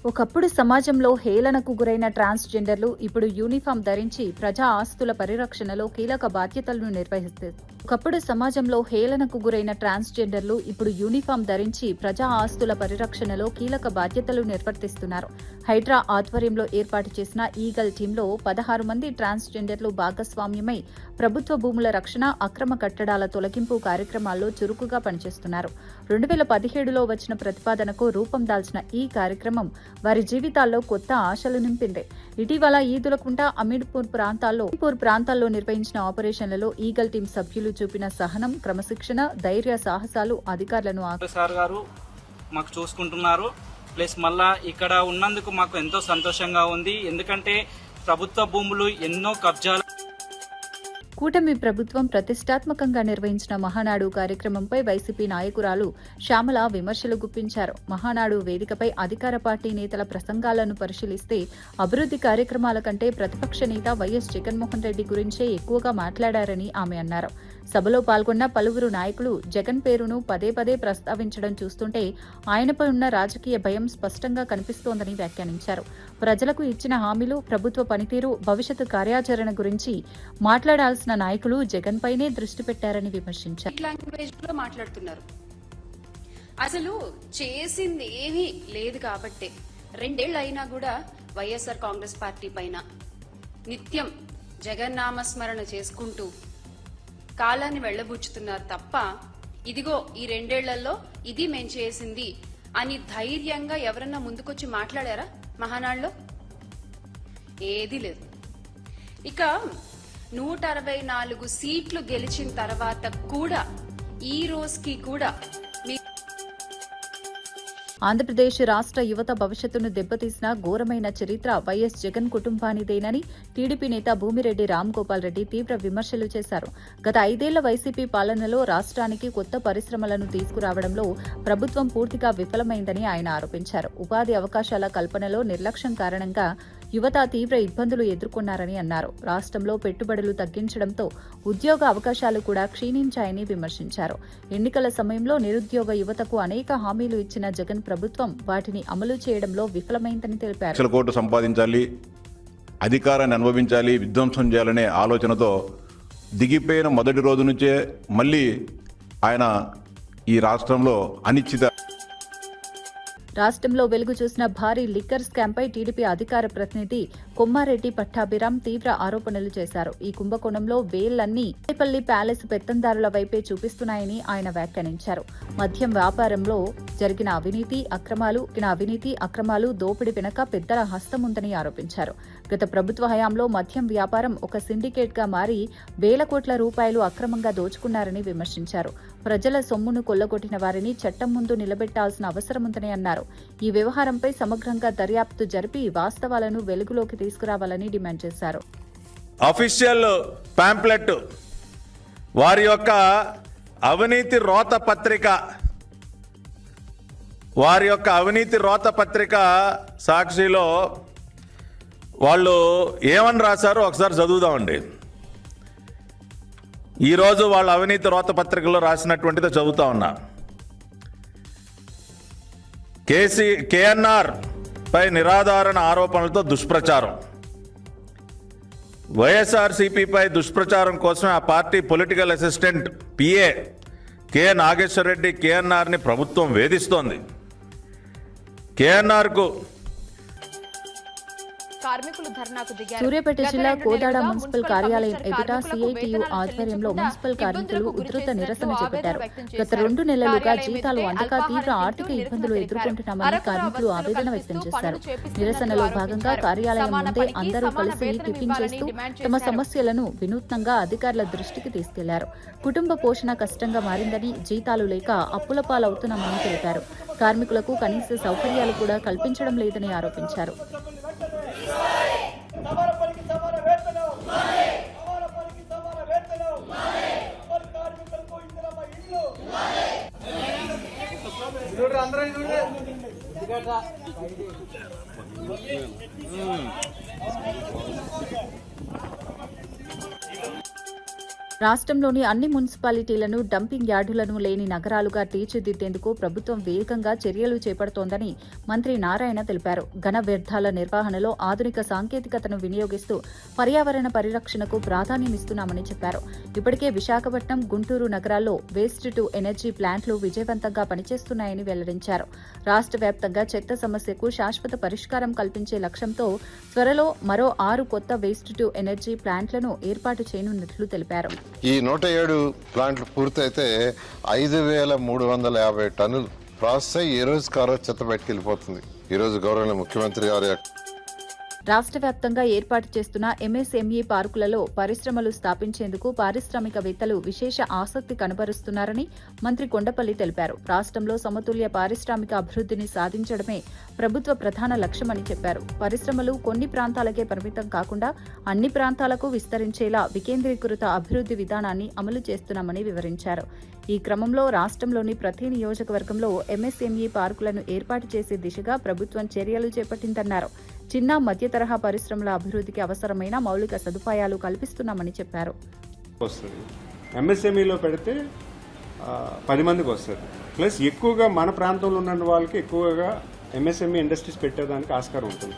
ఒకప్పుడు సమాజంలో హేళనకు గురైన ట్రాన్స్జెండర్లు ఇప్పుడు యూనిఫామ్ ధరించి ప్రజా ఆస్తుల పరిరక్షణలో కీలక బాధ్యతలను నిర్వహిస్తారు. ఒకప్పుడు సమాజంలో హేళనకు గురైన ట్రాన్స్జెండర్లు ఇప్పుడు యూనిఫామ్ ధరించి ప్రజా ఆస్తుల పరిరక్షణలో కీలక బాధ్యతలు నిర్వర్తిస్తున్నారు. హైడ్రా ఆధ్వర్యంలో ఏర్పాటు చేసిన ఈగల్ టీంలో 16 మంది ట్రాన్స్జెండర్లు భాగస్వామ్యమై ప్రభుత్వ భూముల రక్షణ, అక్రమ కట్టడాల తొలగింపు కార్యక్రమాల్లో చురుకుగా పనిచేస్తున్నారు. 2017లో వచ్చిన ప్రతిపాదనకు రూపం దాల్చిన ఈ కార్యక్రమం వారి జీవితాల్లో కొత్త ఆశలు నింపింది. ఇటీవల ఈదులకుంట, అమీర్పూర్ ప్రాంతాల్లో నిర్వహించిన ఆపరేషన్లలో ఈగల్ టీం సభ్యులు చూపిన సహనం, క్రమశిక్షణ, ధైర్య సాహసాలు అధికారులను సార్ గారు మాకు చూసుకుంటున్నారు. ప్లస్ మళ్ళా ఇక్కడ ఉన్నందుకు మాకు ఎంతో సంతోషంగా ఉంది. ఎందుకంటే ప్రభుత్వ భూములు ఎన్నో కబ్జాలు. కూటమి ప్రభుత్వం ప్రతిష్టాత్మకంగా నిర్వహించిన మహానాడు కార్యక్రమంపై వైసీపీ నాయకురాలు శ్యామల విమర్శలు గుప్పించారు. మహానాడు వేదికపై అధికార పార్టీ నేతల ప్రసంగాలను పరిశీలిస్తే అభివృద్ధి కార్యక్రమాల కంటే ప్రతిపక్ష నేత వైఎస్ జగన్మోహన్ రెడ్డి గురించే ఎక్కువగా మాట్లాడారని ఆమె అన్నారు. సభలో పాల్గొన్న పలువురు నాయకులు జగన్ పేరును పదే పదే ప్రస్తావించడం చూస్తుంటే ఆయనపై ఉన్న రాజకీయ భయం స్పష్టంగా కనిపిస్తోందని వ్యాఖ్యానించారు. ప్రజలకు ఇచ్చిన హామీలు, ప్రభుత్వ పనితీరు, భవిష్యత్తు కార్యాచరణ గురించి మాట్లాడాల్సిన నాయకులు జగన్ పైనే దృష్టి పెట్టారని విమర్శించారు. అసలు చేసింది ఏమీ లేదు కాబట్టి 2 ఏళ్లు అయినా కూడా వైఎస్ఆర్ కాంగ్రెస్ పార్టీ పైన నిత్యం జగన్ నామస్మరణ చేసుకుంటూ కాలాన్ని వెళ్లబుచ్చుతున్నారు తప్ప ఇదిగో ఈ 2 ఏళ్లలో ఇది మేం చేసింది అని ధైర్యంగా ఎవరన్నా ముందుకొచ్చి మాట్లాడారా? మహానాడులో ఏదీ లేదు. ఇక 164 సీట్లు గెలిచిన తర్వాత కూడా ఈ రోజుకి కూడా ఆంధ్రప్రదేశ్ రాష్ట్ర యువత భవిష్యత్తును దెబ్బతీసిన ఘోరమైన చరిత్ర వైఎస్ జగన్ కుటుంబానిదేనని టీడీపీ నేత భూమిరెడ్డి రామ్గోపాల్ రెడ్డి తీవ్ర విమర్శలు చేశారు. గత 5 ఏళ్ల వైసీపీ పాలనలో రాష్ట్రానికి కొత్త పరిశ్రమలను తీసుకురావడంలో ప్రభుత్వం పూర్తిగా విఫలమైందని ఆయన ఆరోపించారు. ఉపాధి అవకాశాల కల్పనలో నిర్లక్ష్యం కారణంగా యువత తీవ్ర ఇబ్బందులు ఎదుర్కొన్నారని అన్నారు. రాష్ట్రంలో పెట్టుబడులు తగ్గించడంతో ఉద్యోగ అవకాశాలు కూడా క్షీణించాయని విమర్శించారు. ఎన్నికల సమయంలో నిరుద్యోగ యువతకు అనేక హామీలు ఇచ్చిన జగన్ ప్రభుత్వం వాటిని అమలు చేయడంలో విఫలమైందని తెలిపారు. కోట్లు సంపాదించాలి, అధికారాన్ని అనుభవించాలి, విధ్వంసం చేయాలనే ఆలోచనతో దిగిపోయిన మొదటి రోజు నుంచే మళ్ళీ ఆయన ఈ రాష్ట్రంలో అనిశ్చిత రాష్ట్రంలో వెలుగు చూసిన భారీ లిక్కర్ స్కామ్పై టీడీపీ అధికార ప్రతినిధి కొమ్మారెడ్డి పట్టాభిరామ్ తీవ్ర ఆరోపణలు చేశారు. ఈ కుంభకోణంలో వేళ్లన్నీ తాడేపల్లి ప్యాలెస్ పెత్తందారుల వైపే చూపిస్తున్నాయని ఆయన వ్యాఖ్యానించారు. మద్యం వ్యాపారంలో జరిగిన అవినీతి అక్రమాలు దోపిడీ వెనక పెద్దల హస్తముందని ఆరోపించారు. గత ప్రభుత్వ హయాంలో మద్యం వ్యాపారం ఒక సిండికేట్ గా మారి వేల కోట్ల రూపాయలు అక్రమంగా దోచుకున్నారని విమర్శించారు. ప్రజల సొమ్మును కొల్లగొట్టిన వారిని చట్టం ముందు నిలబెట్టాల్సిన అవసరముందని అన్నారు. ఈ వ్యవహారంపై సమగ్రంగా దర్యాప్తు జరిపి వాస్తవాలను వెలుగులోకి తీసుకురావాలని డిమాండ్ చేశారు. అఫీషియల్ పాంప్లెట్ వారి యొక్క అవినీతి రోత పత్రిక సాక్షిలో వాళ్ళు ఏమని రాశారో ఒకసారి చదువుదామండి. ఈరోజు వాళ్ళ అవినీతి రోత పత్రికలో రాసినటువంటిది చదువుతా ఉన్నా. కేఎన్ఆర్ పై నిరాధారణ ఆరోపణలతో దుష్ప్రచారం. వైఎస్ఆర్సీపీపై దుష్ప్రచారం కోసం ఆ party political assistant PA K Nageswara Reddy కేఎన్ఆర్ని ప్రభుత్వం వేధిస్తోంది. కేఎన్ఆర్కు సూర్యాపేట జిల్లా కోదాడ మున్సిపల్ కార్యాలయం ఎదుట సిఐటియు ఆధ్వర్యంలో మున్సిపల్ కార్మికులు ఉధృత నిరసన చేపట్టారు. గత 2 నెలలుగా జీతాలు అందక తీవ్ర ఆర్థిక ఇబ్బందులు ఎదుర్కొంటున్నామని కార్మికులు ఆవేదన వ్యక్తం చేశారు. నిరసనలో భాగంగా కార్యాలయం ముందే అందరూ కలిసి టిఫిన్ చేస్తూ తమ సమస్యలను వినూత్నంగా అధికారుల దృష్టికి తీసుకెళ్లారు. కుటుంబ పోషణ కష్టంగా మారిందని, జీతాలు లేక అప్పుల పాలవుతున్నామని తెలిపారు. కార్మికులకు కనీస సౌకర్యాలు కూడా కల్పించడం లేదని ఆరోపించారు. రాష్ట్రంలోని అన్ని మున్సిపాలిటీలను డంపింగ్ యార్డులను లేని నగరాలుగా తీర్చిదిద్దేందుకు ప్రభుత్వం వేగంగా చర్యలు చేపడుతోందని మంత్రి నారాయణ తెలిపారు. ఘన వ్యర్థాల నిర్వహణలో ఆధునిక సాంకేతికతను వినియోగిస్తూ పర్యావరణ పరిరక్షణకు ప్రాధాన్యమిస్తున్నామని చెప్పారు. ఇప్పటికే విశాఖపట్నం, గుంటూరు నగరాల్లో వేస్ట్ టు ఎనర్జీ ప్లాంట్లు విజయవంతంగా పనిచేస్తున్నాయని వెల్లడించారు. రాష్ట్ర వ్యాప్తంగా చెత్త సమస్యకు శాశ్వత పరిష్కారం కల్పించే లక్ష్యంతో త్వరలో మరో 6 కొత్త వేస్ట్ టు ఎనర్జీ ప్లాంట్లను ఏర్పాటు చేయనున్నట్లు తెలిపారు. ఈ 107 ప్లాంట్లు పూర్తయితే 5,350 టన్నులు ప్రాసెస్ అయ్యి ఏ రోజు కారో చెత్త బయటకు వెళ్ళిపోతుంది. ఈ రోజు గౌరవ ముఖ్యమంత్రి గారి రాష్ట్ర వ్యాప్తంగా ఏర్పాటు చేస్తున్న ఎంఎస్ఎంఈ పార్కులలో పరిశ్రమలు స్థాపించేందుకు పారిశ్రామికవేత్తలు విశేష ఆసక్తి కనబరుస్తున్నారని మంత్రి కొండపల్లి తెలిపారు. రాష్ట్రంలో సమతుల్య పారిశ్రామిక అభివృద్ధిని సాధించడమే ప్రభుత్వ ప్రధాన లక్ష్యమని చెప్పారు. పరిశ్రమలు కొన్ని ప్రాంతాలకే పరిమితం కాకుండా అన్ని ప్రాంతాలకు విస్తరించేలా వికేంద్రీకృత అభివృద్ధి విధానాన్ని అమలు చేస్తున్నామని వివరించారు. ఈ క్రమంలో రాష్ట్రంలోని ప్రతి నియోజకవర్గంలో ఎంఎస్ఎంఈ పార్కులను ఏర్పాటు చేసే దిశగా ప్రభుత్వం చర్యలు చేపట్టిందన్నారు. చిన్న మధ్య తరహా పరిశ్రమల అభివృద్ధికి అవసరమైన మౌలిక సదుపాయాలు కల్పిస్తున్నామని చెప్పారు. ఎంఎస్ఎంఈలో పెడితే 10 మందికి వస్తుంది. ప్లస్ ఎక్కువగా మన ప్రాంతంలో ఉన్న వాళ్ళకి ఎక్కువగా ఎంఎస్ఎంఈ ఇండస్ట్రీస్ పెట్టేదానికి ఆస్కారం ఉంటుంది.